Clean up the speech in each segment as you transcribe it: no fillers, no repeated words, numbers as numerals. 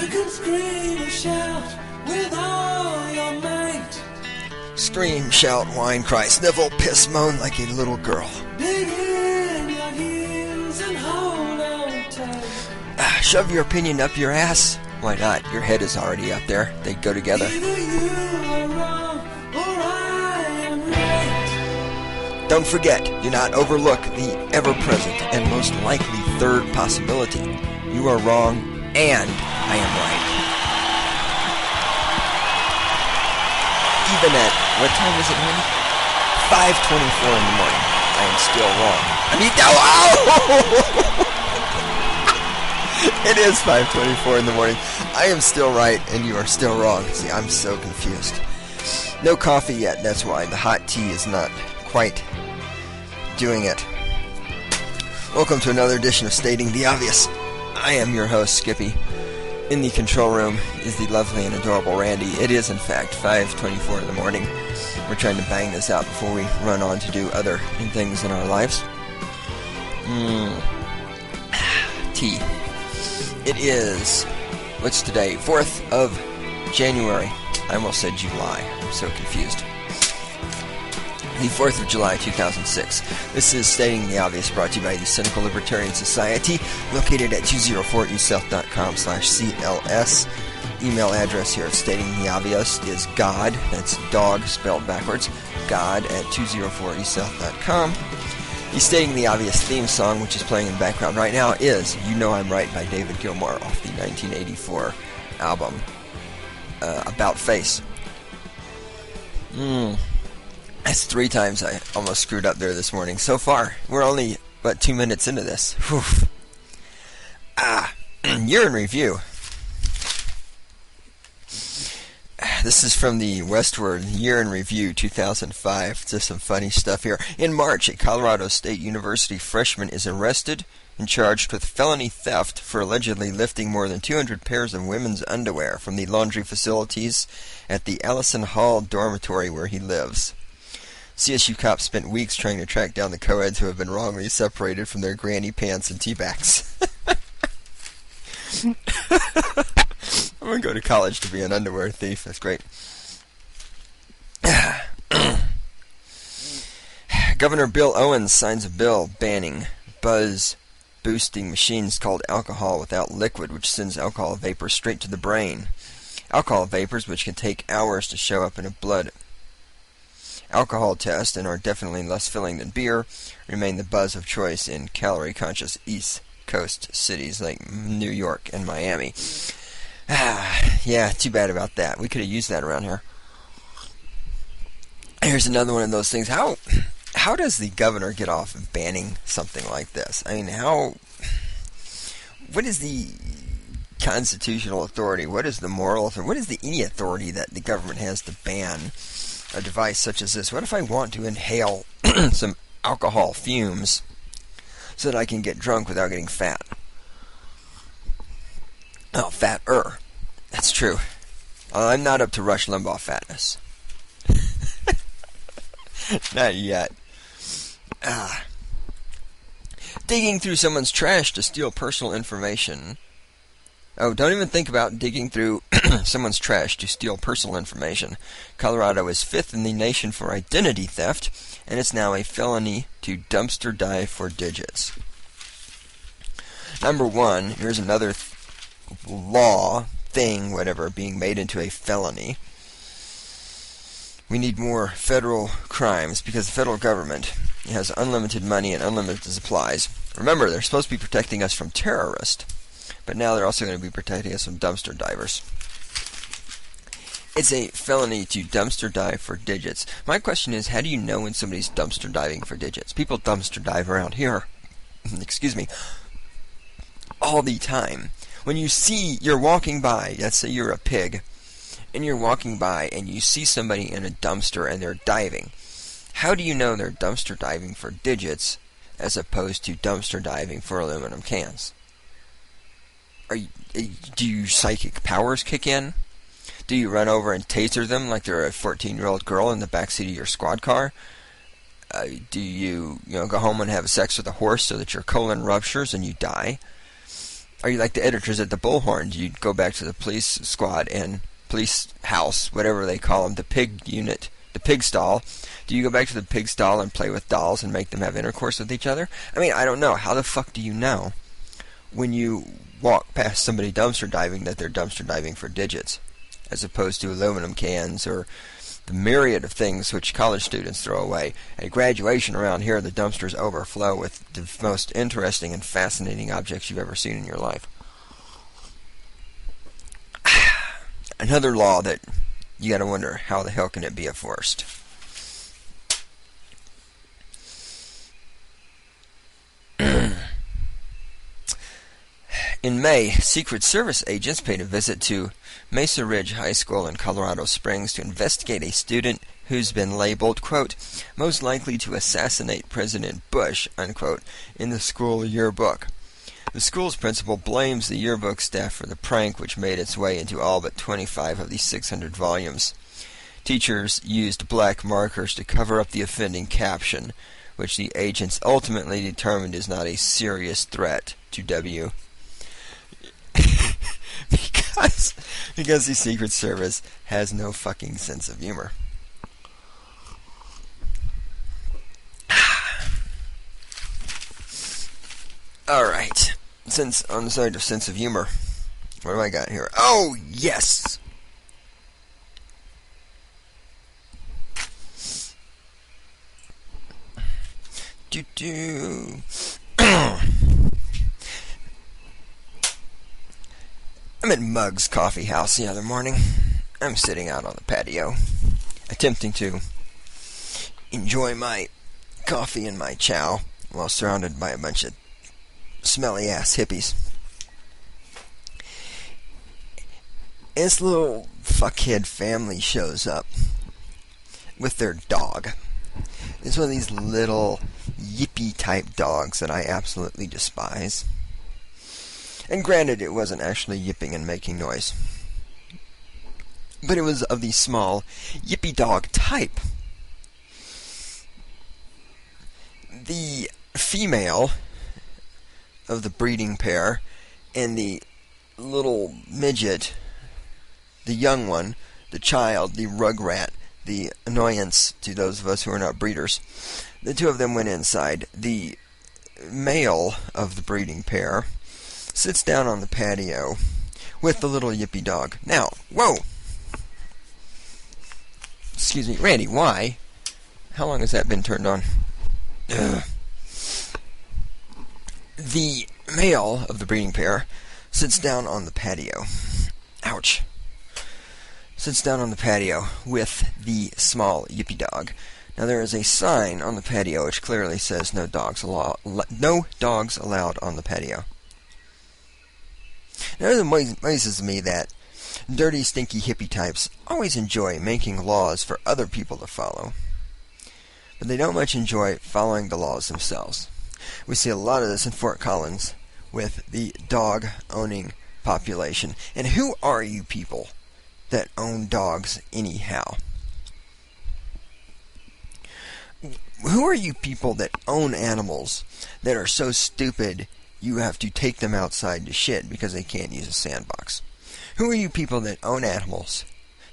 can scream and shout with all your might. Scream, shout, whine, cry, snivel, piss, moan like a little girl. Dig in your heels and hold on tight. Shove your opinion up your ass? Why not? Your head is already up there. They go together. Either you are wrong or I am right. Don't forget, do not overlook the ever-present and most likely third possibility. You are wrong, and I am right. Even at, what time is it, honey? 5:24 in the morning. I am still wrong. I mean, it is 5:24 in the morning. I am still right, and you are still wrong. See, I'm so confused. No coffee yet, that's why. The hot tea is not quite doing it. Welcome to another edition of Stating the Obvious. I am your host, Skippy. In the control room is the lovely and adorable Randy. It is, in fact, 5:24 in the morning. We're trying to bang this out before we run on to do other things in our lives. Tea. It is, what's today? 4th of January. I almost said July. I'm so confused. The 4th of July, 2006. This is Stating the Obvious, brought to you by the Cynical Libertarian Society, located at 204eSouth.com/CLS. Email address here at Stating the Obvious is God, that's dog spelled backwards, God at 204eSouth.com. The Stating the Obvious theme song, which is playing in the background right now, is You Know I'm Right by David Gilmour off the 1984 album About Face. That's 3 times I almost screwed up there this morning. So far, we're only, 2 minutes into this. Whew. Year in review. This is from the Westward Year in Review 2005. Just some funny stuff here. In March, a Colorado State University freshman is arrested and charged with felony theft for allegedly lifting more than 200 pairs of women's underwear from the laundry facilities at the Allison Hall dormitory where he lives. CSU cops spent weeks trying to track down the co-eds who have been wrongly separated from their granny pants and tea bags. I'm going to go to college to be an underwear thief. That's great. Governor Bill Owens signs a bill banning buzz-boosting machines called alcohol without liquid, which sends alcohol vapor straight to the brain. Alcohol vapors, which can take hours to show up in a blood alcohol test and are definitely less filling than beer, remain the buzz of choice in calorie-conscious East Coast cities like New York and Miami. Yeah, too bad about that. We could have used that around here. Here's another one of those things. How does the governor get off of banning something like this? I mean, what is the constitutional authority? What is the moral authority? What is any authority that the government has to ban a device such as this? What if I want to inhale some alcohol fumes so that I can get drunk without getting fat? Oh, fatter. That's true. I'm not up to Rush Limbaugh fatness. Not yet. Digging through someone's trash to steal personal information. Oh, don't even think about digging through someone's trash to steal personal information. Colorado is 5th in the nation for identity theft, and it's now a felony to dumpster dive for digits. Number 1, here's another whatever, being made into a felony. We need more federal crimes because the federal government has unlimited money and unlimited supplies. Remember, they're supposed to be protecting us from terrorists, but now they're also going to be protecting us from dumpster divers. It's a felony to dumpster dive for digits. My question is, how do you know when somebody's dumpster diving for digits? People dumpster dive around here, excuse me, all the time. When you're walking by, let's say you're a pig, and you're walking by and you see somebody in a dumpster and they're diving, how do you know they're dumpster diving for digits as opposed to dumpster diving for aluminum cans? Do your psychic powers kick in? Do you run over and taser them like they're a 14-year-old girl in the backseat of your squad car? Do you go home and have sex with a horse so that your colon ruptures and you die? Are you like the editors at the Bullhorn? Do you go back to the police squad and police house, whatever they call them, the pig unit, the pig stall? Do you go back to the pig stall and play with dolls and make them have intercourse with each other? I mean, I don't know. How the fuck do you know when you walk past somebody dumpster diving that they're dumpster diving for digits, as opposed to aluminum cans or the myriad of things which college students throw away? At graduation around here, the dumpsters overflow with the most interesting and fascinating objects you've ever seen in your life. Another law that you gotta wonder, how the hell can it be enforced? In May, Secret Service agents paid a visit to Mesa Ridge High School in Colorado Springs to investigate a student who's been labeled, quote, most likely to assassinate President Bush, unquote, in the school yearbook. The school's principal blames the yearbook staff for the prank, which made its way into all but 25 of the 600 volumes. Teachers used black markers to cover up the offending caption, which the agents ultimately determined is not a serious threat to W. because the Secret Service has no fucking sense of humor. Alright, since on the side of sense of humor, what do I got here? Oh, yes! I'm at Mug's Coffee House the other morning. I'm sitting out on the patio, attempting to enjoy my coffee and my chow while surrounded by a bunch of smelly-ass hippies. This little fuckhead family shows up with their dog. It's one of these little Yippie-type dogs that I absolutely despise. And granted, it wasn't actually yipping and making noise, but it was of the small Yippie dog type. The female of the breeding pair and the little midget, the young one, the child, the rugrat, the annoyance to those of us who are not breeders, the two of them went inside. The male of the breeding pair sits down on the patio with the little Yippie dog. Now, whoa! Excuse me, Randy, why? How long has that been turned on? Ugh. The male of the breeding pair sits down on the patio. Ouch. Sits down on the patio with the small Yippie dog. Now there is a sign on the patio which clearly says no dogs allowed on the patio. Now it amazes me that dirty, stinky hippie types always enjoy making laws for other people to follow, but they don't much enjoy following the laws themselves. We see a lot of this in Fort Collins with the dog-owning population. And who are you people that own dogs anyhow? Who are you people that own animals that are so stupid you have to take them outside to shit because they can't use a sandbox? Who are you people that own animals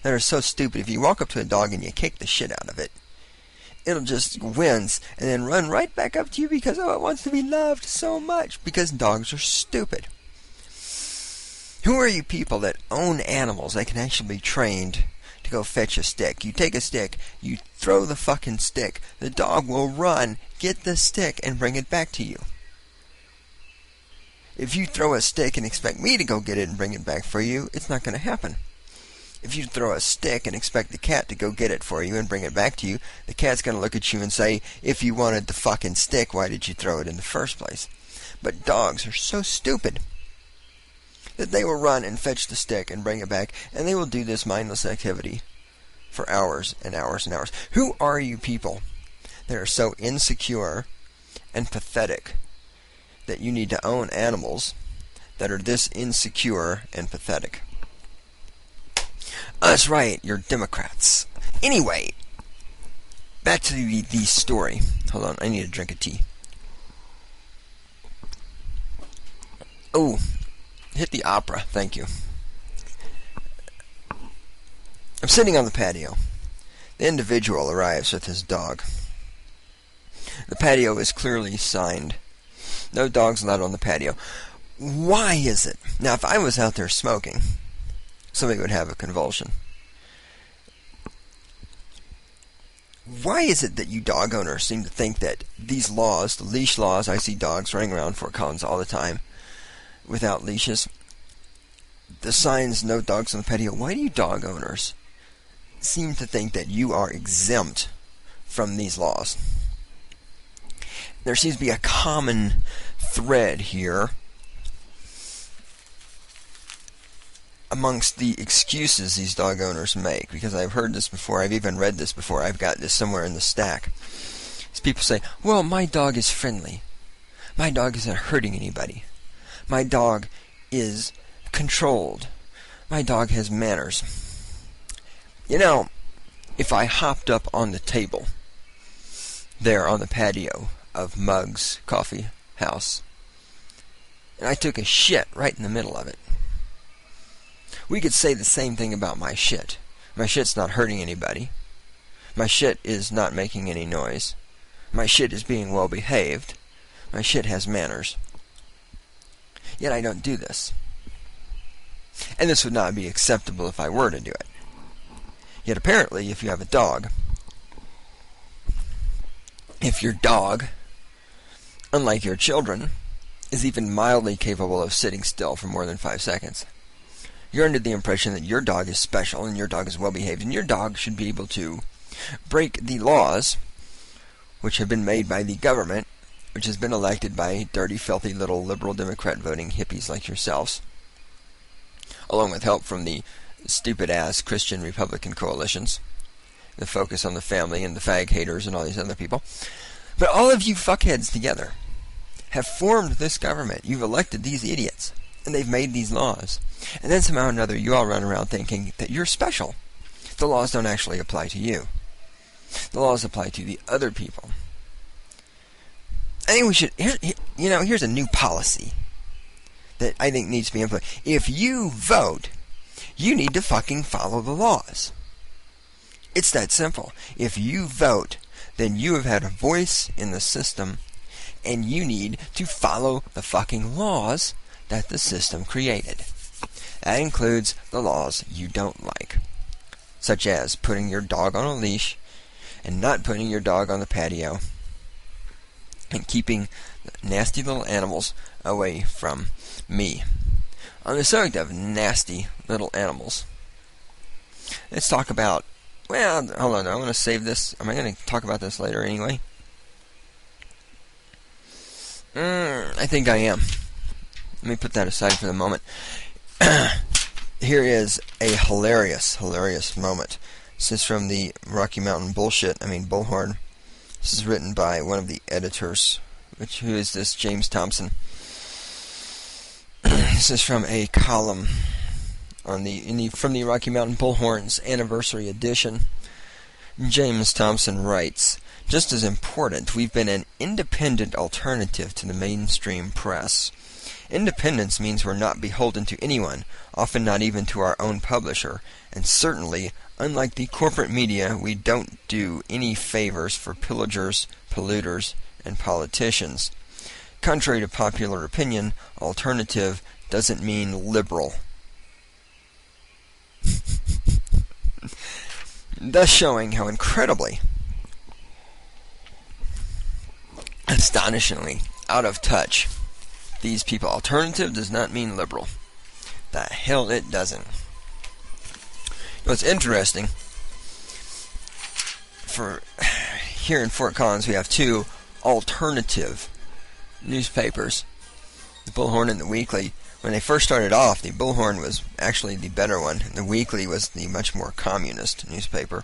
that are so stupid if you walk up to a dog and you kick the shit out of it, it'll just wince and then run right back up to you because, oh, it wants to be loved so much, because dogs are stupid. Who are you people that own animals that can actually be trained to go fetch a stick? You take a stick, you throw the fucking stick, the dog will run, get the stick, and bring it back to you. If you throw a stick and expect me to go get it and bring it back for you, it's not going to happen. If you throw a stick and expect the cat to go get it for you and bring it back to you, the cat's going to look at you and say, if you wanted the fucking stick, why did you throw it in the first place? But dogs are so stupid that they will run and fetch the stick and bring it back, and they will do this mindless activity for hours and hours and hours. Who are you people that are so insecure and pathetic that you need to own animals that are this insecure and pathetic? That's right, you're Democrats. Anyway, back to the story. Hold on, I need a drink of tea. Oh, hit the opera. Thank you. I'm sitting on the patio. The individual arrives with his dog. The patio is clearly signed. No dogs allowed on the patio. Why is it? Now, if I was out there smoking, somebody would have a convulsion. Why is it that you dog owners seem to think that these laws, the leash laws, I see dogs running around Fort Collins all the time without leashes, the signs, no dogs on the patio, why do you dog owners seem to think that you are exempt from these laws? There seems to be a common thread here amongst the excuses these dog owners make, because I've heard this before, I've even read this before, I've got this somewhere in the stack. These people say, well, my dog is friendly. My dog isn't hurting anybody. My dog is controlled. My dog has manners. You know, if I hopped up on the table there on the patio of Mug's Coffee House, and I took a shit right in the middle of it, we could say the same thing about my shit. My shit's not hurting anybody. My shit is not making any noise. My shit is being well behaved. My shit has manners. Yet I don't do this. And this would not be acceptable if I were to do it. Yet apparently, if you have a dog, if your dog, unlike your children, is even mildly capable of sitting still for more than 5 seconds, you're under the impression that your dog is special and your dog is well behaved and your dog should be able to break the laws which have been made by the government, which has been elected by dirty, filthy little liberal Democrat voting hippies like yourselves, along with help from the stupid-ass Christian Republican coalitions, the focus on the family and the fag haters and all these other people. But all of you fuckheads together have formed this government. You've elected these idiots, and they've made these laws. And then somehow or another you all run around thinking that you're special. The laws don't actually apply to you. The laws apply to the other people. I think we should, here's a new policy that I think needs to be implemented. If you vote, you need to fucking follow the laws. It's that simple. If you vote, then you have had a voice in the system, and you need to follow the fucking laws that the system created. That includes the laws you don't like, such as putting your dog on a leash and not putting your dog on the patio and keeping nasty little animals away from me. On the subject of nasty little animals, let's talk about, well, hold on, I want to save this. Am I going to talk about this later anyway? I think I am. Let me put that aside for the moment. Here is a hilarious moment. This is from the Rocky Mountain Bullhorn. This is written by one of the editors. Who is this? James Thompson. This is from a column on from the Rocky Mountain Bullhorn's anniversary edition. James Thompson writes, just as important, we've been an independent alternative to the mainstream press. Independence means we're not beholden to anyone, often not even to our own publisher, and certainly, unlike the corporate media, we don't do any favors for pillagers, polluters, and politicians. Contrary to popular opinion, alternative doesn't mean liberal. Thus showing how incredibly, astonishingly out of touch these people. Alternative does not mean liberal. The hell it doesn't. What's interesting, for here in Fort Collins we have two alternative newspapers, the Bullhorn and the Weekly. When they first started off, the Bullhorn was actually the better one, and the Weekly was the much more communist newspaper.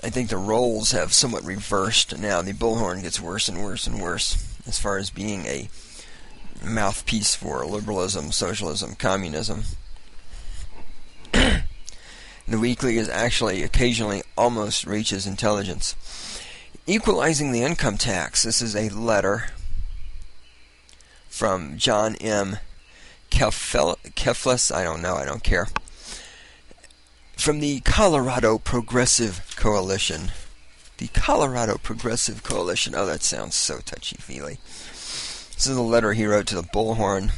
I think the roles have somewhat reversed now. The Bullhorn gets worse and worse and worse as far as being a mouthpiece for liberalism, socialism, communism. The Weekly is actually occasionally almost reaches intelligence. Equalizing the income tax. This is a letter from John M. Keflis, I don't know, I don't care. From the Colorado Progressive Coalition. The Colorado Progressive Coalition. Oh, that sounds so touchy-feely. This is a letter he wrote to the Bullhorn.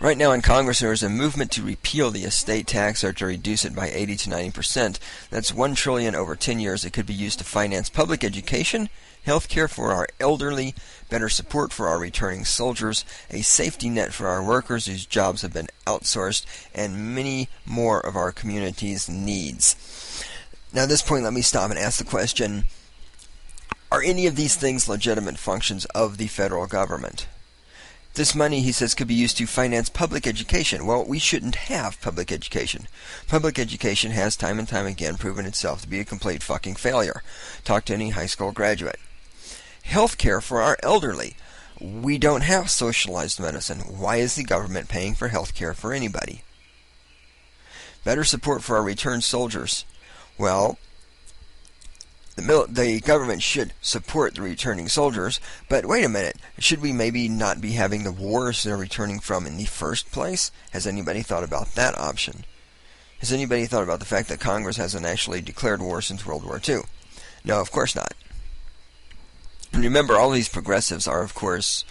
Right now in Congress there is a movement to repeal the estate tax or to reduce it by 80 to 90%. That's $1 trillion over 10 years. It could be used to finance public education, health care for our elderly, better support for our returning soldiers, a safety net for our workers whose jobs have been outsourced, and many more of our community's needs. Now at this point, let me stop and ask the question, are any of these things legitimate functions of the federal government? This money, he says, could be used to finance public education. Well, we shouldn't have public education. Public education has time and time again proven itself to be a complete fucking failure. Talk to any high school graduate. Health care for our elderly. We don't have socialized medicine. Why is the government paying for health care for anybody? Better support for our returned soldiers. Well, the government should support the returning soldiers, but wait a minute, should we maybe not be having the wars they're returning from in the first place? Has anybody thought about that option? Has anybody thought about the fact that Congress hasn't actually declared war since World War II? No, of course not. And remember, all these progressives are, of course,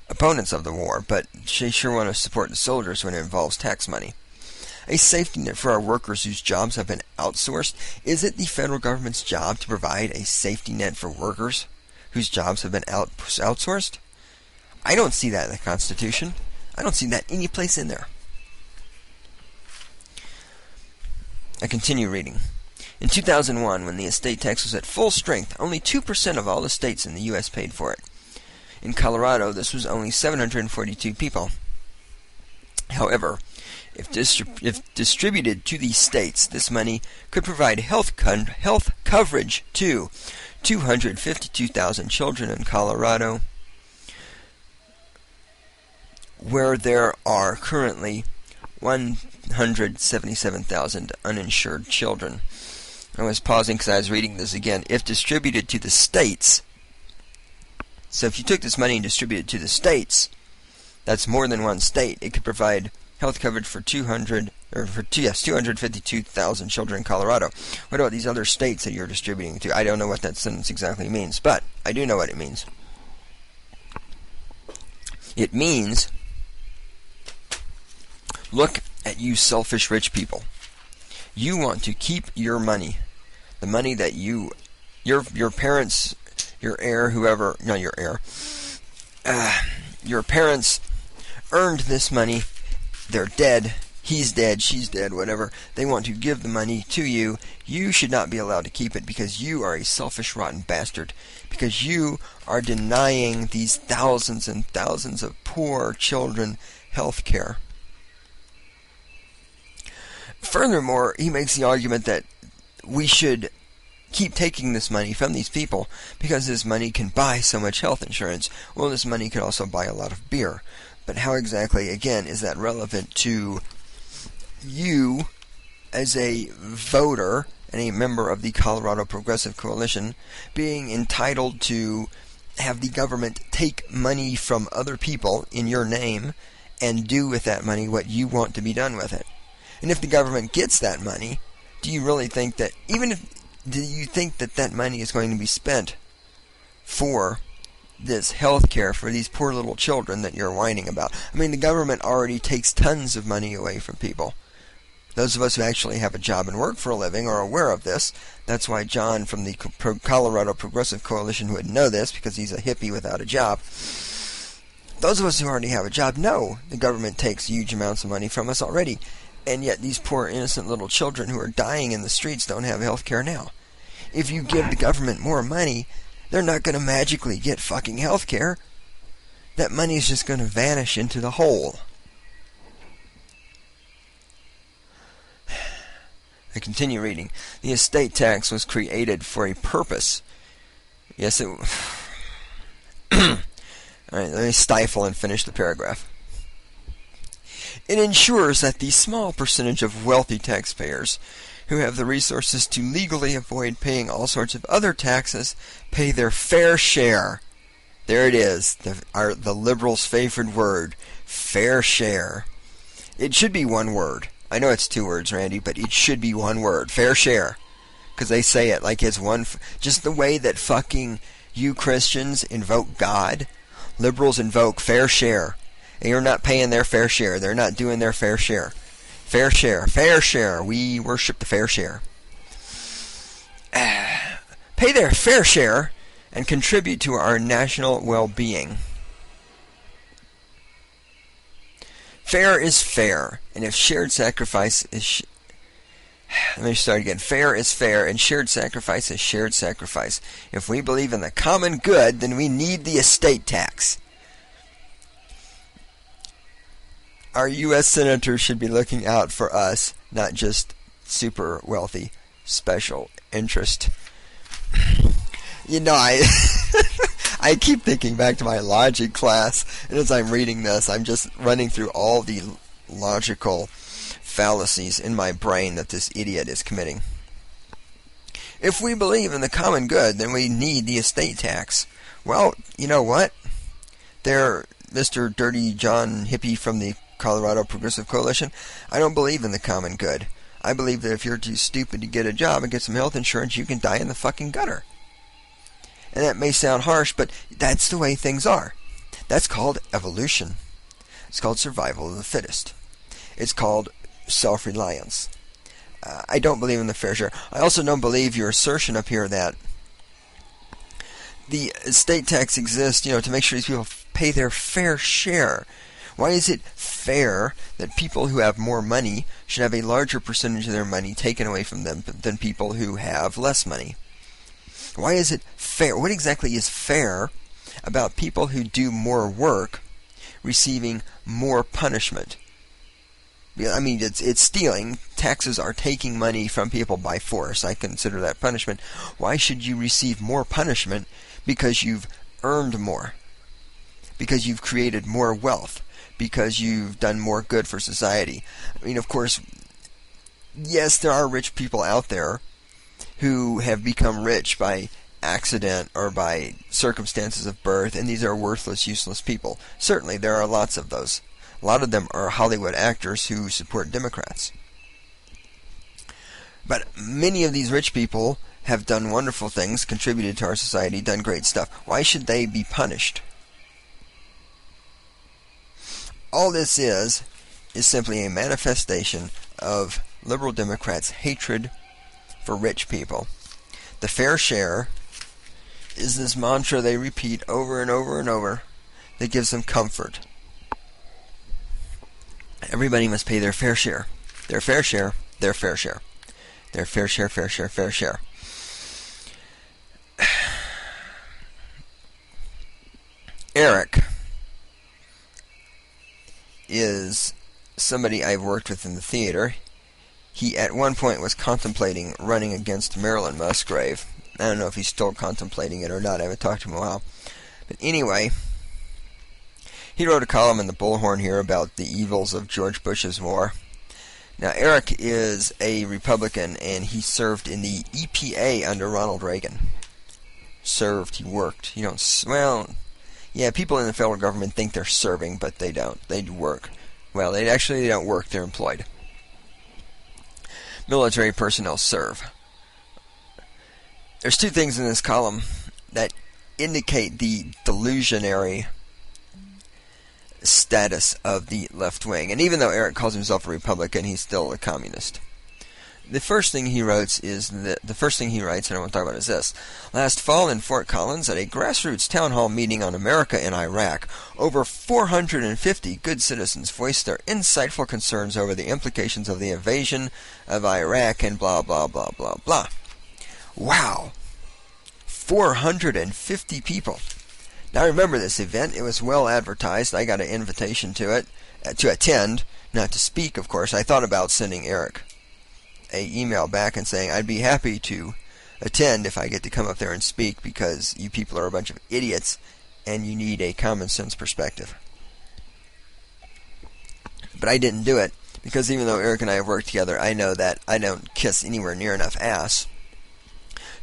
opponents of the war, but they sure want to support the soldiers when it involves tax money. A safety net for our workers whose jobs have been outsourced. Is it the federal government's job to provide a safety net for workers whose jobs have been outsourced? I don't see that in the Constitution. I don't see that any place in there. I continue reading. In 2001, when the estate tax was at full strength, only 2% of all the states in the U.S. paid for it. In Colorado, this was only 742 people. However, if distributed to the states, this money could provide health coverage to 252,000 children in Colorado, where there are currently 177,000 uninsured children. I was pausing because I was reading this again. If distributed to the states, so if you took this money and distributed it to the states, that's more than one state. It could provide health coverage for 252,000 children in Colorado. What about these other states that you're distributing to? I don't know what that sentence exactly means, but I do know what it means. It means, look at you selfish rich people. You want to keep your money, the money that your parents, your heir, whoever, no, your heir, your parents earned this money. They're dead. He's dead. She's dead. Whatever. They want to give the money to you. You should not be allowed to keep it because you are a selfish, rotten bastard. Because you are denying these thousands and thousands of poor children health care. Furthermore, he makes the argument that we should keep taking this money from these people because this money can buy so much health insurance. Well, this money can also buy a lot of beer. But how exactly, again, is that relevant to you as a voter and a member of the Colorado Progressive Coalition being entitled to have the government take money from other people in your name and do with that money what you want to be done with it? And if the government gets that money, do you really think that, do you think that that money is going to be spent for this health care for these poor little children that you're whining about? I mean, the government already takes tons of money away from people. Those of us who actually have a job and work for a living are aware of this. That's why John from the Colorado Progressive Coalition would know this, because he's a hippie without a job. Those of us who already have a job know the government takes huge amounts of money from us already. And yet these poor innocent little children who are dying in the streets don't have health care now. If you give the government more money, they're not going to magically get fucking health care. That money is just going to vanish into the hole. I continue reading. The estate tax was created for a purpose. Yes, it... Alright, let me stifle and finish the paragraph. It ensures that the small percentage of wealthy taxpayers who have the resources to legally avoid paying all sorts of other taxes pay their fair share There it is, the liberals' favorite word, fair share. It should be one word. I know it's two words, Randy, but it should be one word, fair share. Because they say it like it's one, just the way that fucking you Christians invoke God, liberals invoke fair share. And you're not paying their fair share. They're not doing their fair share. Fair share, fair share. We worship the fair share. Pay their fair share and contribute to our national well-being. Fair is fair, and if shared sacrifice is... Let me start again. Fair is fair, and shared sacrifice is shared sacrifice. If we believe in the common good, then we need the estate tax. Our U.S. senators should be looking out for us, not just super wealthy special interest. You know, I keep thinking back to my logic class, and as I'm reading this, I'm just running through all the logical fallacies in my brain that this idiot is committing. If we believe in the common good, then we need the estate tax. Well, you know what? There, Mr. Dirty John Hippie from the Colorado Progressive Coalition, I don't believe in the common good. I believe that if you're too stupid to get a job and get some health insurance, you can die in the fucking gutter. And that may sound harsh, but that's the way things are. That's called evolution. It's called survival of the fittest. It's called self-reliance. I don't believe in the fair share. I also don't believe your assertion up here that the estate tax exists, to make sure these people pay their fair share. Why is it fair that people who have more money should have a larger percentage of their money taken away from them than people who have less money? Why is it fair? What exactly is fair about people who do more work receiving more punishment? I mean, it's stealing. Taxes are taking money from people by force. I consider that punishment. Why should you receive more punishment because you've earned more? Because you've created more wealth? Because you've done more good for society? I mean, of course, yes, there are rich people out there who have become rich by accident or by circumstances of birth, and these are worthless, useless people. Certainly, there are lots of those. A lot of them are Hollywood actors who support Democrats. But many of these rich people have done wonderful things, contributed to our society, done great stuff. Why should they be punished? All this is simply a manifestation of liberal Democrats' hatred for rich people. The fair share is this mantra they repeat over and over and over that gives them comfort. Everybody must pay their fair share. Their fair share, their fair share. Their fair share, fair share, fair share. Eric is somebody I've worked with in the theater. He at one point was contemplating running against Marilyn Musgrave. I don't know if he's still contemplating it or not. I haven't talked to him in a while. But anyway, he wrote a column in the Bullhorn here about the evils of George Bush's war. Now, Eric is a Republican, and he served in the EPA under Ronald Reagan. Served, he worked. You don't, well, yeah, people in the federal government think they're serving, but they don't. They work. Well, they don't work, they're employed. Military personnel serve. There's two things in this column that indicate the delusionary status of the left wing. And even though Eric calls himself a Republican, he's still a communist. The first thing he writes is and I want to talk about is this. Last fall in Fort Collins, at a grassroots town hall meeting on America and Iraq, over 450 good citizens voiced their insightful concerns over the implications of the invasion of Iraq and blah, blah, blah, blah, blah. Wow. 450 people. Now remember this event. It was well advertised. I got an invitation to it, to attend, not to speak, of course. I thought about sending Eric a email back and saying I'd be happy to attend if I get to come up there and speak, because you people are a bunch of idiots and you need a common sense perspective. But I didn't do it, because even though Eric and I have worked together, I know that I don't kiss anywhere near enough ass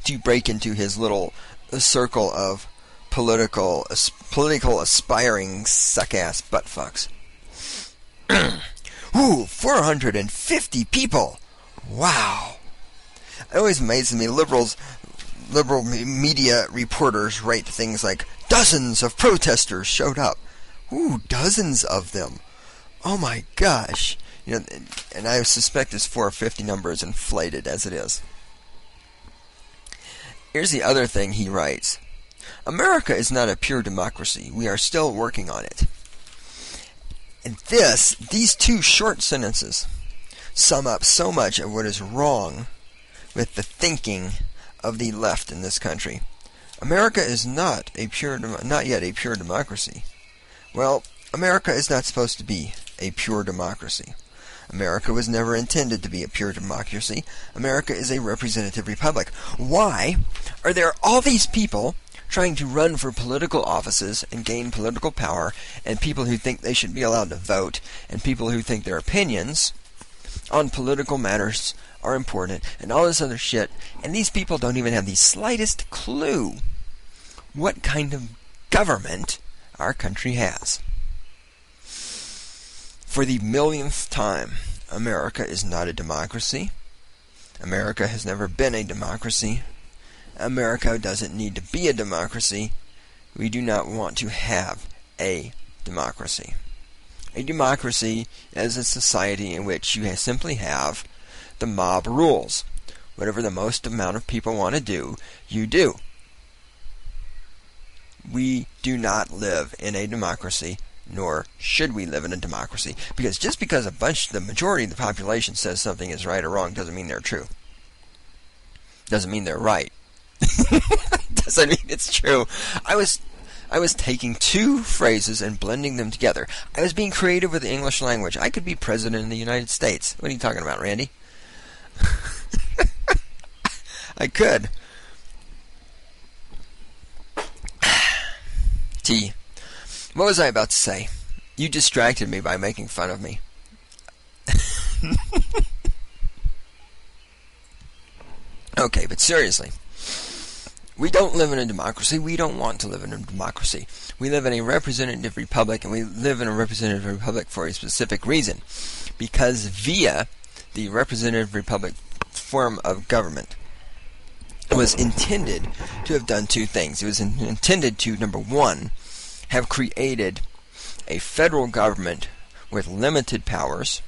to break into his little circle of political political aspiring suck-ass buttfucks. Ooh, 450 people! Wow! It always amazes me, liberal media reporters write things like, dozens of protesters showed up. Ooh, dozens of them. Oh my gosh. You know, and I suspect this 450 number is inflated as it is. Here's the other thing he writes. America is not a pure democracy. We are still working on it. And these two short sentences sum up so much of what is wrong with the thinking of the left in this country. America is not yet a pure democracy. Well, America is not supposed to be a pure democracy. America was never intended to be a pure democracy. America is a representative republic. Why are there all these people trying to run for political offices and gain political power, and people who think they should be allowed to vote, and people who think their opinions on political matters are important, and all this other shit, and these people don't even have the slightest clue what kind of government our country has? For the millionth time, America is not a democracy. America has never been a democracy. America doesn't need to be a democracy. We do not want to have a democracy. A democracy is a society in which you simply have the mob rules. Whatever the most amount of people want to do, you do. We do not live in a democracy, nor should we live in a democracy. Because just because the majority of the population says something is right or wrong doesn't mean they're true. Doesn't mean they're right. Doesn't mean it's true. I was taking two phrases and blending them together. I was being creative with the English language. I could be president of the United States. What are you talking about, Randy? I could. T. What was I about to say? You distracted me by making fun of me. Okay, but seriously. We don't live in a democracy. We don't want to live in a democracy. We live in a representative republic, and we live in a representative republic for a specific reason. Because via the representative republic form of government, it was intended to have done two things. It was intended to, number one, have created a federal government with limited powers.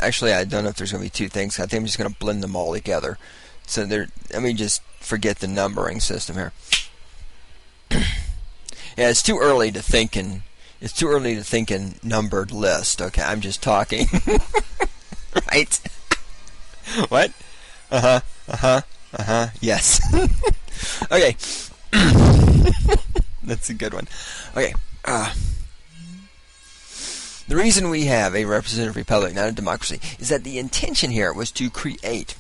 Actually, I don't know if there's going to be two things. I think I'm just going to blend them all together. So let me just forget the numbering system here. Yeah, it's too early to think in numbered list. Okay, I'm just talking. Right? What? Yes. Okay. That's a good one. Okay. The reason we have a representative republic, not a democracy, is that the intention here was to create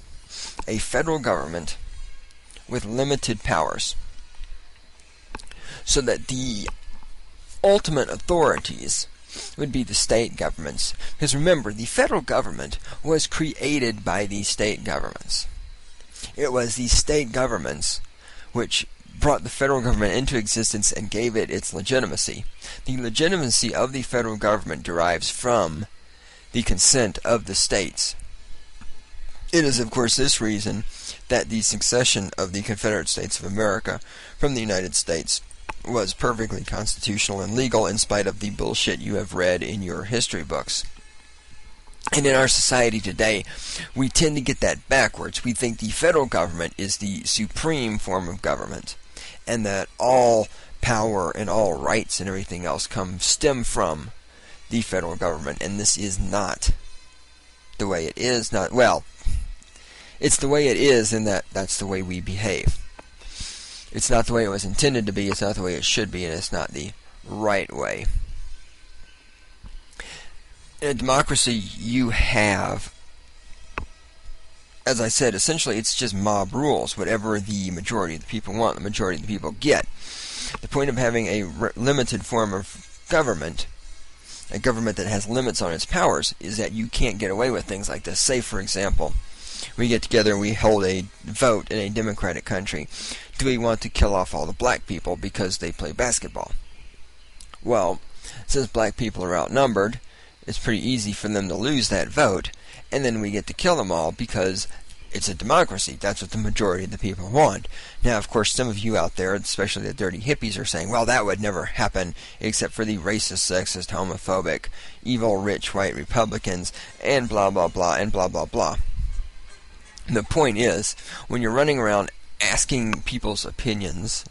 a federal government with limited powers, so that the ultimate authorities would be the state governments. Because remember, the federal government was created by the state governments. It was the state governments which brought the federal government into existence and gave it its legitimacy. The legitimacy of the federal government derives from the consent of the states. It is, of course, this reason that the succession of the Confederate States of America from the United States was perfectly constitutional and legal, in spite of the bullshit you have read in your history books. And in our society today, we tend to get that backwards. We think the federal government is the supreme form of government, and that all power and all rights and everything else stem from the federal government. And this is not the way it is. It's the way it is in that that's the way we behave. It's not the way it was intended to be, it's not the way it should be, and it's not the right way. In a democracy, you have, as I said, essentially it's just mob rules. Whatever the majority of the people want, the majority of the people get. The point of having a limited form of government, a government that has limits on its powers, is that you can't get away with things like this. Say, for example, we get together and we hold a vote in a democratic country do we want to kill off all the black people because they play basketball? Well, since black people are outnumbered, it's pretty easy for them to lose that vote, and then we get to kill them all because it's a democracy. That's what the majority of the people want. Now, of course, some of you out there, especially the dirty hippies, are saying, well, that would never happen except for the racist, sexist, homophobic, evil, rich, white Republicans, and blah, blah, blah, and blah, blah, blah. The point is, when you're running around asking people's opinions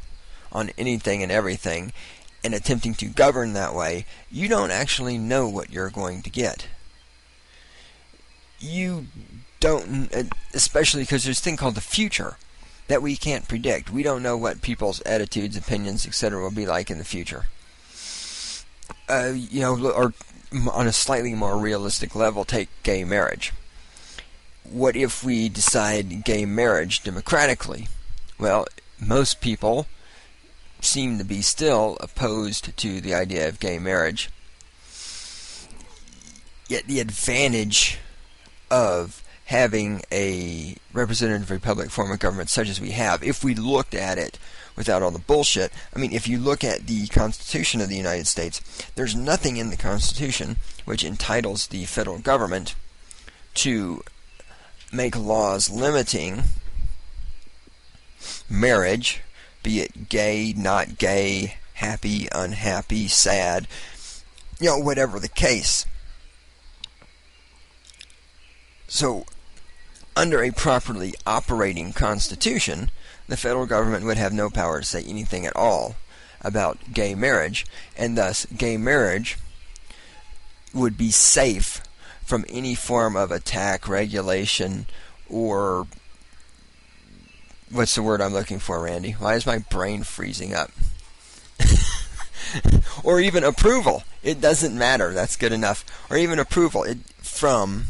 on anything and everything and attempting to govern that way, you don't actually know what you're going to get. You don't, especially because there's a thing called the future that we can't predict. We don't know what people's attitudes, opinions, etc. will be like in the future. Or on a slightly more realistic level, take gay marriage. What if we decide gay marriage democratically? Well, most people seem to be still opposed to the idea of gay marriage. Yet the advantage of having a representative republic form of government such as we have, if we looked at it without all the bullshit, I mean, if you look at the Constitution of the United States, there's nothing in the Constitution which entitles the federal government to make laws limiting marriage, be it gay, not gay, happy, unhappy, sad, whatever the case. So, under a properly operating constitution, the federal government would have no power to say anything at all about gay marriage, and thus gay marriage would be safe from any form of attack, regulation, or what's the word I'm looking for, Randy? Why is my brain freezing up? Or even approval. It doesn't matter. That's good enough. Or even approval from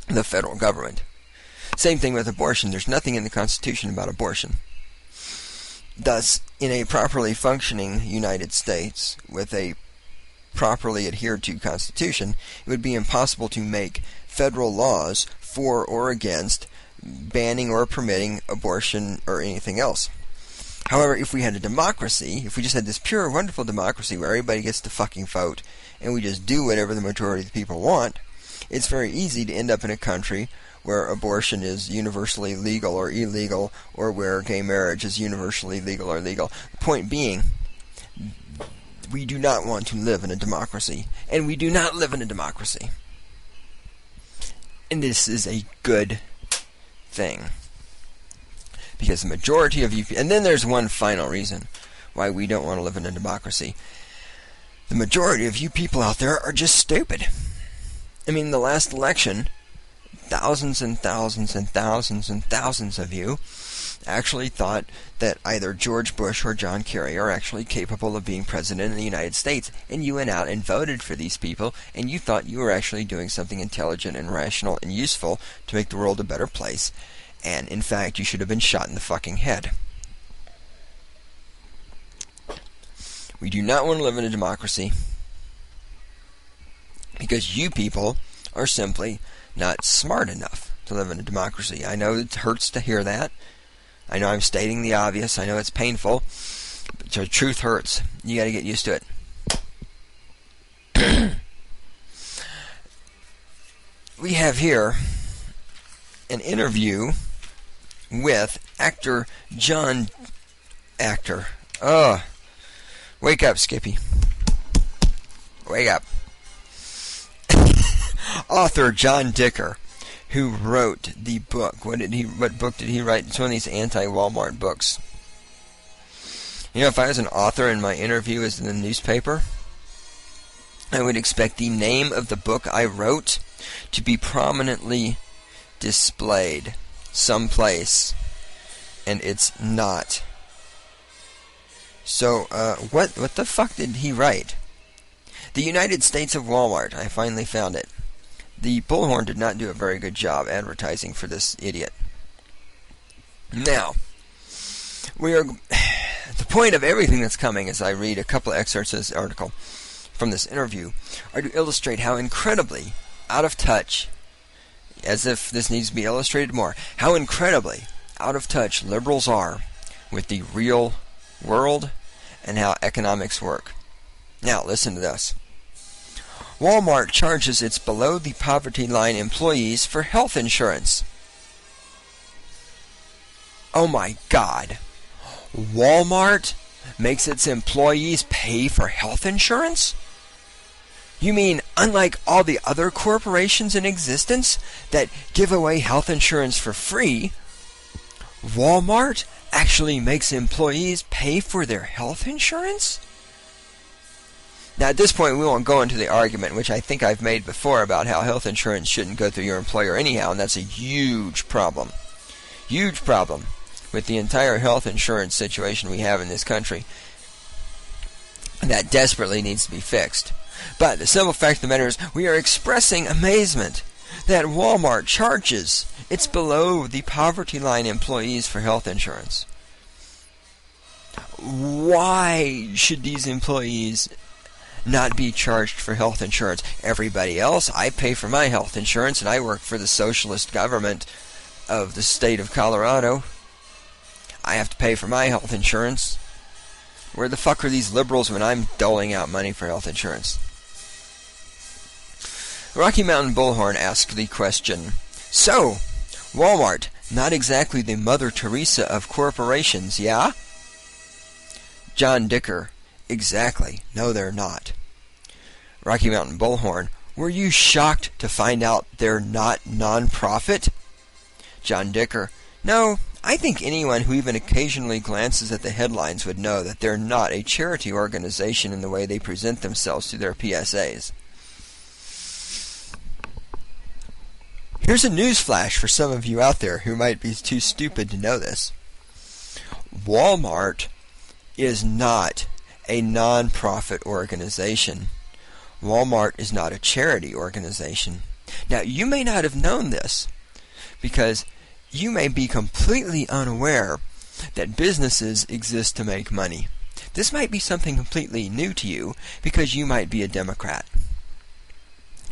the federal government. Same thing with abortion. There's nothing in the Constitution about abortion. Thus, in a properly functioning United States, with a properly adhered to Constitution, it would be impossible to make federal laws for or against banning or permitting abortion or anything else. However, if we had a democracy, if we just had this pure, wonderful democracy where everybody gets to fucking vote, and we just do whatever the majority of the people want, it's very easy to end up in a country where abortion is universally legal or illegal, or where gay marriage is universally legal or legal. The point being, we do not want to live in a democracy, and we do not live in a democracy. And this is a good thing, because the majority of you, and then there's one final reason why we don't want to live in a democracy. The majority of you people out there are just stupid. I mean, the last election, thousands and thousands and thousands and thousands of you actually thought that either George Bush or John Kerry are actually capable of being president of the United States, and you went out and voted for these people, and you thought you were actually doing something intelligent and rational and useful to make the world a better place, and in fact you should have been shot in the fucking head. We do not want to live in a democracy because you people are simply not smart enough to live in a democracy. I know it hurts to hear that. I know I'm stating the obvious. I know it's painful. But the truth hurts. You got to get used to it. We have here an interview with actor John... Wake up, Skippy. Wake up. Author John Dicker, who wrote the book. What book did he write? It's one of these anti-Walmart books. If I was an author and my interview is in the newspaper, I would expect the name of the book I wrote to be prominently displayed someplace, and it's not. So, what the fuck did he write? The United States of Walmart. I finally found it. The Bullhorn did not do a very good job advertising for this idiot. Now, the point of everything that's coming, as I read a couple of excerpts of this article from this interview, are to illustrate how incredibly out of touch, as if this needs to be illustrated more, how incredibly out of touch liberals are with the real world and how economics work. Now, listen to this. Walmart charges its below-the-poverty-line employees for health insurance. Oh my God. Walmart makes its employees pay for health insurance? You mean, unlike all the other corporations in existence that give away health insurance for free, Walmart actually makes employees pay for their health insurance? Now, at this point, we won't go into the argument, which I think I've made before, about how health insurance shouldn't go through your employer anyhow, and that's a huge problem. Huge problem with the entire health insurance situation we have in this country that desperately needs to be fixed. But the simple fact of the matter is, we are expressing amazement that Walmart charges its below-the-poverty-line employees for health insurance. Why should these employees not be charged for health insurance? Everybody else, I pay for my health insurance, and I work for the socialist government of the state of Colorado. I have to pay for my health insurance. Where the fuck are these liberals when I'm doling out money for health insurance? Rocky Mountain Bullhorn asked the question, so, Walmart, not exactly the Mother Teresa of corporations, yeah? John Dicker, exactly. No, they're not. Rocky Mountain Bullhorn, were you shocked to find out they're not non-profit? John Dicker, no, I think anyone who even occasionally glances at the headlines would know that they're not a charity organization in the way they present themselves through their PSAs. Here's a newsflash for some of you out there who might be too stupid to know this. Walmart is not a non-profit organization. Walmart is not a charity organization. Now, you may not have known this because you may be completely unaware that businesses exist to make money. This might be something completely new to you because you might be a Democrat.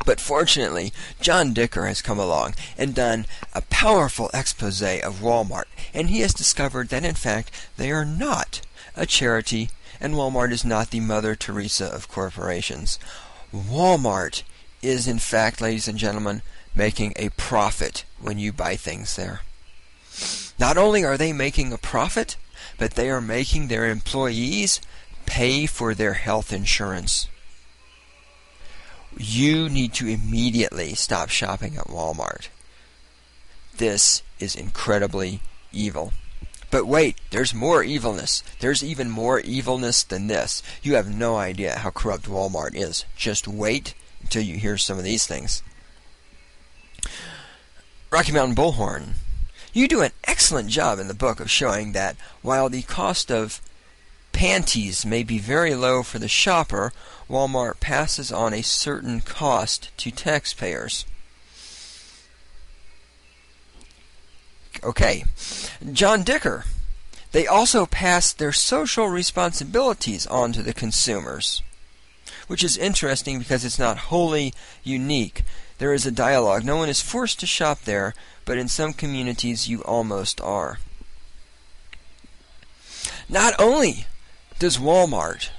But fortunately, John Dicker has come along and done a powerful expose of Walmart, and he has discovered that in fact they are not a charity, and Walmart is not the Mother Teresa of corporations. Walmart is in fact, ladies and gentlemen, making a profit when you buy things there. Not only are they making a profit, but they are making their employees pay for their health insurance. You need to immediately stop shopping at Walmart. This is incredibly evil. But wait, there's more evilness. There's even more evilness than this. You have no idea how corrupt Walmart is. Just wait until you hear some of these things. Rocky Mountain Bullhorn, you do an excellent job in the book of showing that while the cost of panties may be very low for the shopper, Walmart passes on a certain cost to taxpayers. Okay. John Dicker, they also pass their social responsibilities on to the consumers, which is interesting because it's not wholly unique. There is a dialogue. No one is forced to shop there, but in some communities you almost are. Not only does Walmart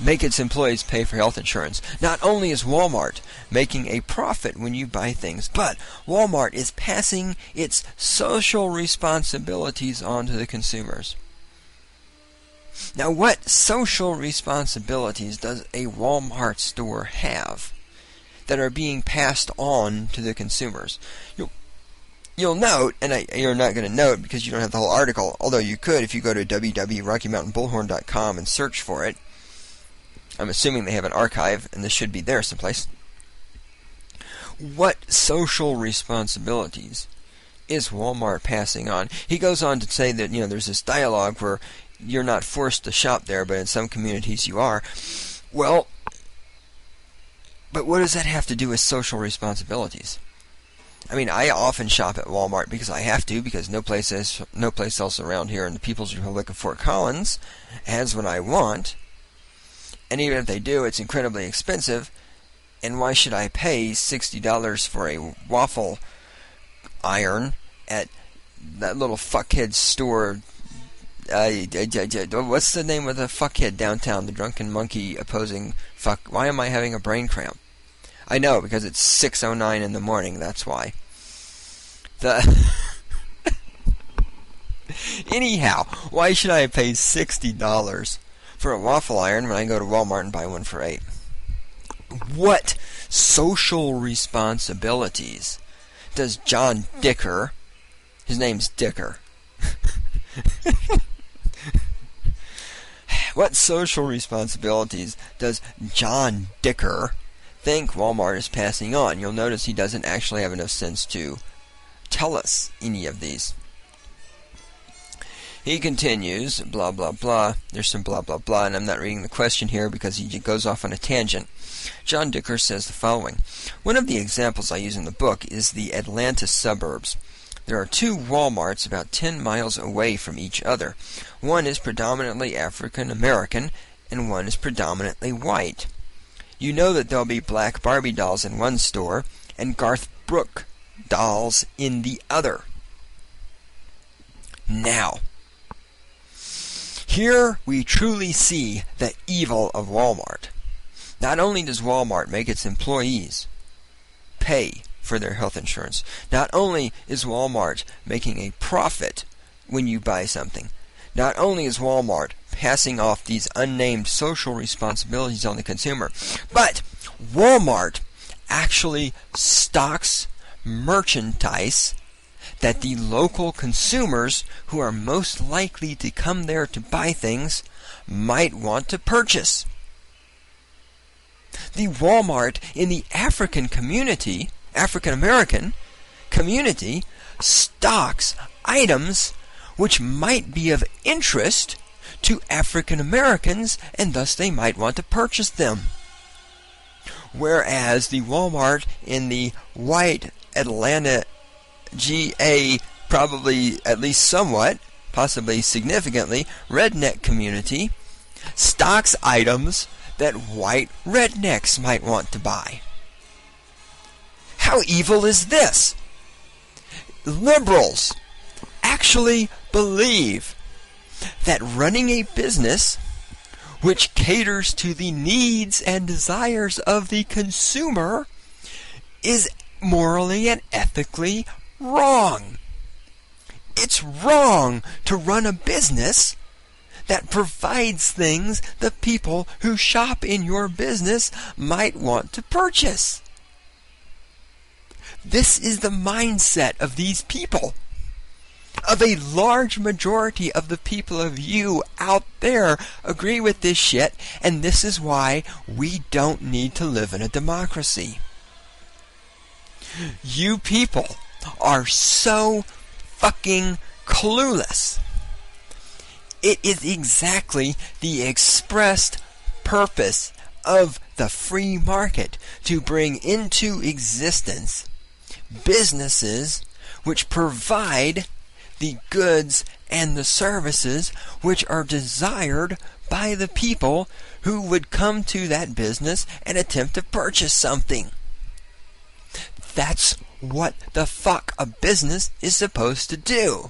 make its employees pay for health insurance, not only is Walmart making a profit when you buy things, but Walmart is passing its social responsibilities on to the consumers. Now, what social responsibilities does a Walmart store have that are being passed on to the consumers? You'll note, and you're not going to note because you don't have the whole article, although you could if you go to www.rockymountainbullhorn.com and search for it. I'm assuming they have an archive, and this should be there someplace. What social responsibilities is Walmart passing on? He goes on to say that, there's this dialogue where you're not forced to shop there, but in some communities you are. Well, but what does that have to do with social responsibilities? I mean, I often shop at Walmart because I have to, because no place else around here in the People's Republic of Fort Collins has what I want. And even if they do, it's incredibly expensive. And why should I pay $60 for a waffle iron at that little fuckhead store What's the name of the fuckhead downtown? The drunken monkey opposing fuck. Why am I having a brain cramp? I know, because it's 6:09 in the morning. That's why. Anyhow, why should I pay $60 for a waffle iron when I go to Walmart and buy one for $8? What social responsibilities does John Dicker, his name's Dicker, what social responsibilities does John Dicker think Walmart is passing on? You'll notice he doesn't actually have enough sense to tell us any of these. He continues, blah, blah, blah. There's some blah, blah, blah, and I'm not reading the question here because he goes off on a tangent. John Dicker says the following. One of the examples I use in the book is the Atlanta suburbs. There are two Walmarts about 10 miles away from each other. One is predominantly African American, and one is predominantly white. You know that there'll be black Barbie dolls in one store, and Garth Brooks dolls in the other. Now, here we truly see the evil of Walmart. Not only does Walmart make its employees pay for their health insurance, not only is Walmart making a profit when you buy something, not only is Walmart passing off these unnamed social responsibilities on the consumer, but Walmart actually stocks merchandise that the local consumers who are most likely to come there to buy things might want to purchase. The Walmart in the African American community, stocks items which might be of interest to African Americans, and thus they might want to purchase them. Whereas the Walmart in the white Atlanta GA, probably at least somewhat, possibly significantly, redneck community, stocks items that white rednecks might want to buy. How evil is this? Liberals actually believe that running a business which caters to the needs and desires of the consumer is morally and ethically wrong. It's wrong to run a business that provides things the people who shop in your business might want to purchase. This is the mindset of these people. Of a large majority of the people of you out there agree with this shit, and this is why we don't need to live in a democracy. You people are so fucking clueless. It is exactly the expressed purpose of the free market to bring into existence businesses which provide the goods and the services which are desired by the people who would come to that business and attempt to purchase something. That's what the fuck a business is supposed to do.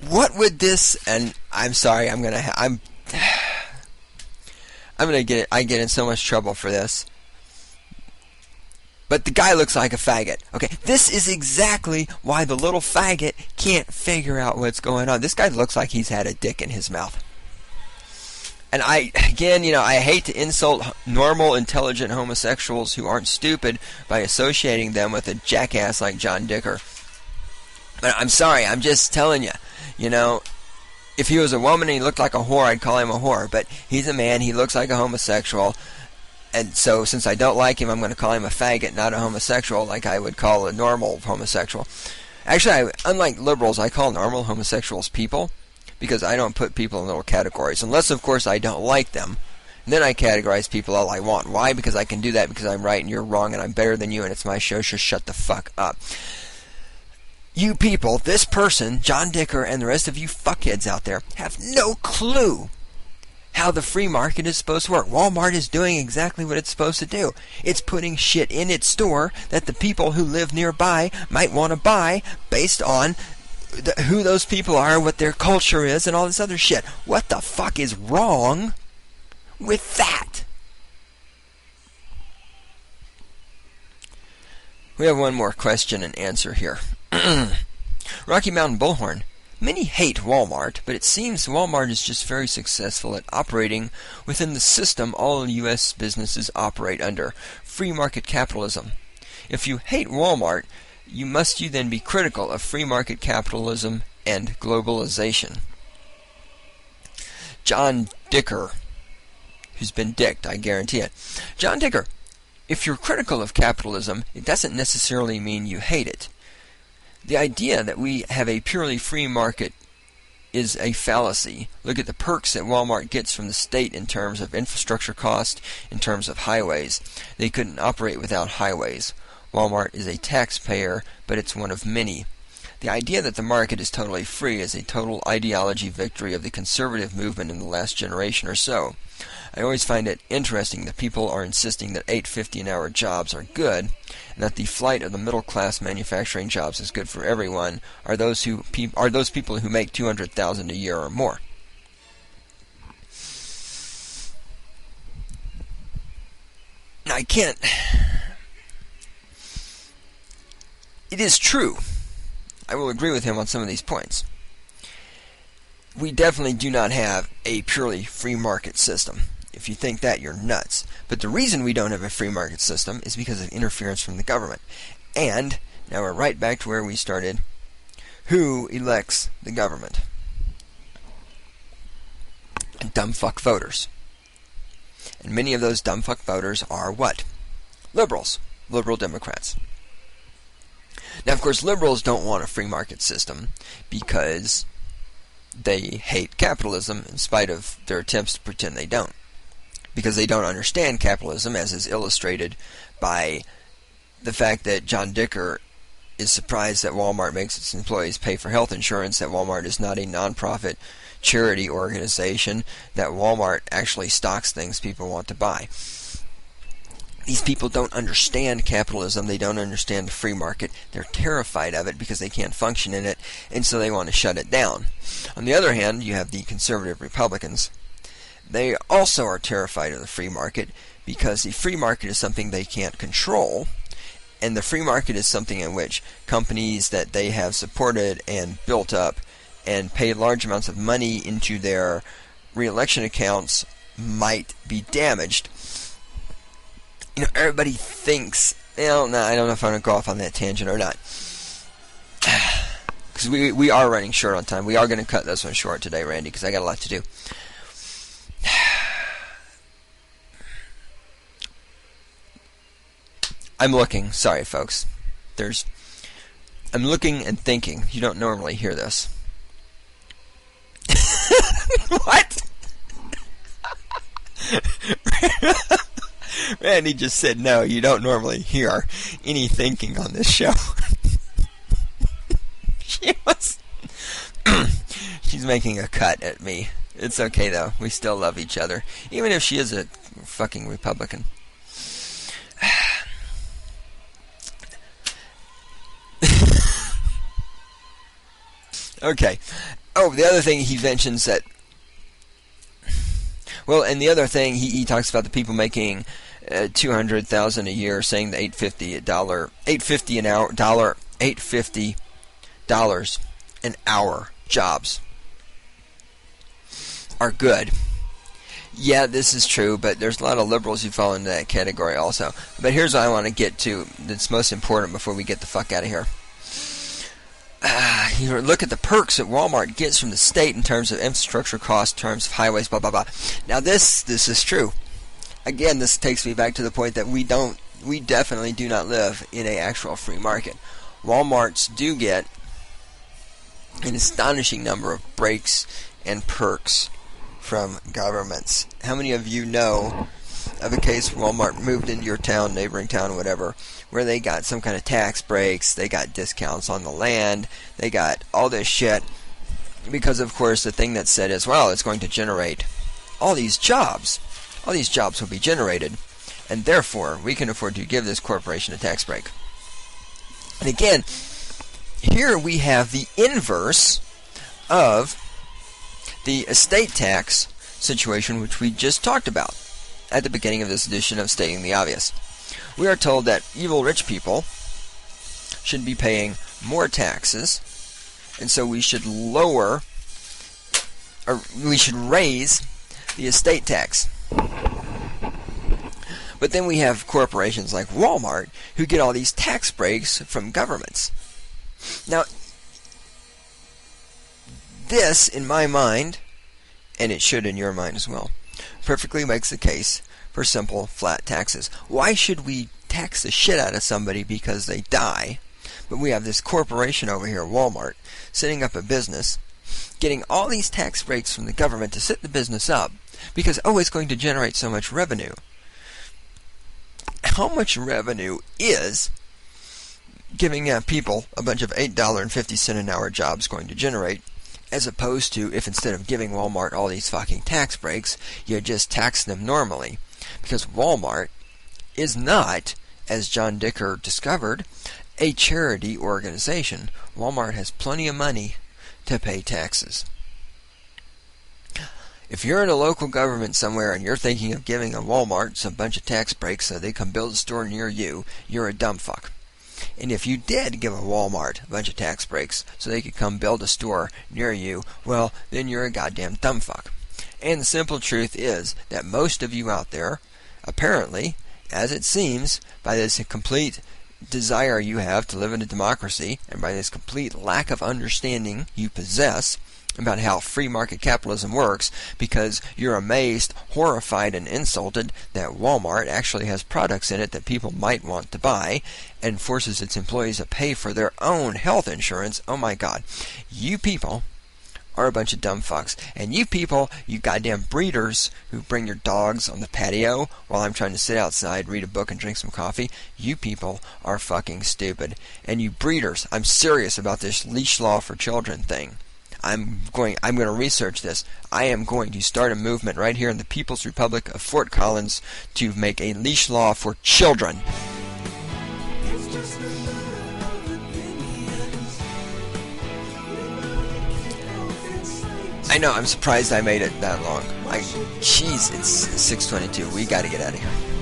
What would this, and I'm sorry, I get in so much trouble for this. But the guy looks like a faggot. Okay, this is exactly why the little faggot can't figure out what's going on. This guy looks like he's had a dick in his mouth. And I hate to insult normal, intelligent homosexuals who aren't stupid by associating them with a jackass like John Dicker. But I'm sorry, I'm just telling you, if he was a woman and he looked like a whore, I'd call him a whore. But he's a man, he looks like a homosexual. And so, since I don't like him, I'm going to call him a faggot, not a homosexual, like I would call a normal homosexual. Actually, unlike liberals, I call normal homosexuals people, because I don't put people in little categories. Unless, of course, I don't like them. And then I categorize people all I want. Why? Because I can do that because I'm right and you're wrong and I'm better than you and it's my show, so shut the fuck up. You people, this person, John Dicker, and the rest of you fuckheads out there have no clue how the free market is supposed to work. Walmart is doing exactly what it's supposed to do. It's putting shit in its store that the people who live nearby might want to buy based on who those people are, what their culture is, and all this other shit. What the fuck is wrong with that? We have one more question and answer here. Rocky Mountain Bullhorn. Many hate Walmart, but it seems Walmart is just very successful at operating within the system all U.S. businesses operate under, free market capitalism. If you hate Walmart, must you then be critical of free market capitalism and globalization? John Dicker, who's been dicked, I guarantee it. John Dicker, if you're critical of capitalism, it doesn't necessarily mean you hate it. The idea that we have a purely free market is a fallacy. Look at the perks that Walmart gets from the state in terms of infrastructure cost, in terms of highways. They couldn't operate without highways. Walmart is a taxpayer, but it's one of many. The idea that the market is totally free is a total ideology victory of the conservative movement in the last generation or so. I always find it interesting that people are insisting that $8.50 an hour jobs are good, and that the flight of the middle-class manufacturing jobs is good for everyone, are those people who make $200,000 a year or more. Now, I can't... It is true. I will agree with him on some of these points. We definitely do not have a purely free market system. If you think that, you're nuts. But the reason we don't have a free market system is because of interference from the government. And, now we're right back to where we started. Who elects the government? Dumb fuck voters. And many of those dumb fuck voters are what? Liberals. Liberal Democrats. Now, of course, liberals don't want a free market system because they hate capitalism in spite of their attempts to pretend they don't. Because they don't understand capitalism, as is illustrated by the fact that John Dicker is surprised that Walmart makes its employees pay for health insurance, that Walmart is not a non-profit charity organization, that Walmart actually stocks things people want to buy. These people don't understand capitalism. They don't understand the free market. They're terrified of it because they can't function in it, and so they want to shut it down. On the other hand, you have the conservative Republicans. They also are terrified of the free market because the free market is something they can't control, and the free market is something in which companies that they have supported and built up and paid large amounts of money into their re-election accounts might be damaged. You know, everybody thinks, no, I don't know if I'm going to go off on that tangent or not. Because we are running short on time. We are going to cut this one short today, Randy, because I got a lot to do. I'm looking. Sorry, folks. I'm looking and thinking. You don't normally hear this. What? Randy just said, no, you don't normally hear any thinking on this show. She's making a cut at me. It's okay, though. We still love each other. Even if she is a fucking Republican. Okay. Oh, the other thing he mentions that... Well, and the other thing, he talks about the people making $200,000 a year, saying the $850 an hour jobs are good. Yeah, this is true, but there's a lot of liberals who fall into that category also. But here's what I want to get to that's most important before we get the fuck out of here. You look at the perks that Walmart gets from the state in terms of infrastructure costs, in terms of highways, blah, blah, blah. Now, this is true. Again, this takes me back to the point that we definitely do not live in an actual free market. Walmarts do get an astonishing number of breaks and perks from governments. How many of you know of a case where Walmart moved into your town, neighboring town, whatever, where they got some kind of tax breaks, they got discounts on the land, they got all this shit, because of course the thing that's said is, well, it's going to generate all these jobs. All these jobs will be generated, and therefore we can afford to give this corporation a tax break. And again, here we have the inverse of the estate tax situation, which we just talked about at the beginning of this edition of Stating the Obvious. We are told that evil rich people should be paying more taxes, and so we should raise the estate tax. But then we have corporations like Walmart who get all these tax breaks from governments. Now, this, in my mind, and it should in your mind as well, perfectly makes the case for simple, flat taxes. Why should we tax the shit out of somebody because they die, but we have this corporation over here, Walmart, setting up a business, getting all these tax breaks from the government to set the business up, because, it's going to generate so much revenue. How much revenue is giving people a bunch of $8.50 an hour jobs going to generate, as opposed to if instead of giving Walmart all these fucking tax breaks, you just tax them normally? Because Walmart is not, as John Dicker discovered, a charity organization. Walmart has plenty of money to pay taxes. If you're in a local government somewhere and you're thinking of giving a Walmart a bunch of tax breaks so they can build a store near you, you're a dumb fuck. And if you did give a Walmart a bunch of tax breaks so they could come build a store near you, well, then you're a goddamn dumb fuck. And the simple truth is that most of you out there, apparently, as it seems, by this complete desire you have to live in a democracy, and by this complete lack of understanding you possess about how free market capitalism works, because you're amazed, horrified, and insulted that Walmart actually has products in it that people might want to buy, and forces its employees to pay for their own health insurance. Oh my god. You people are a bunch of dumb fucks. And you people, you goddamn breeders who bring your dogs on the patio while I'm trying to sit outside, read a book, and drink some coffee, you people are fucking stupid. And you breeders, I'm serious about this leash law for children thing. I'm going to research this. I am going to start a movement right here in the People's Republic of Fort Collins to make a leash law for children. I know, I'm surprised I made it that long. Jeez, it's 6:22. We gotta get out of here.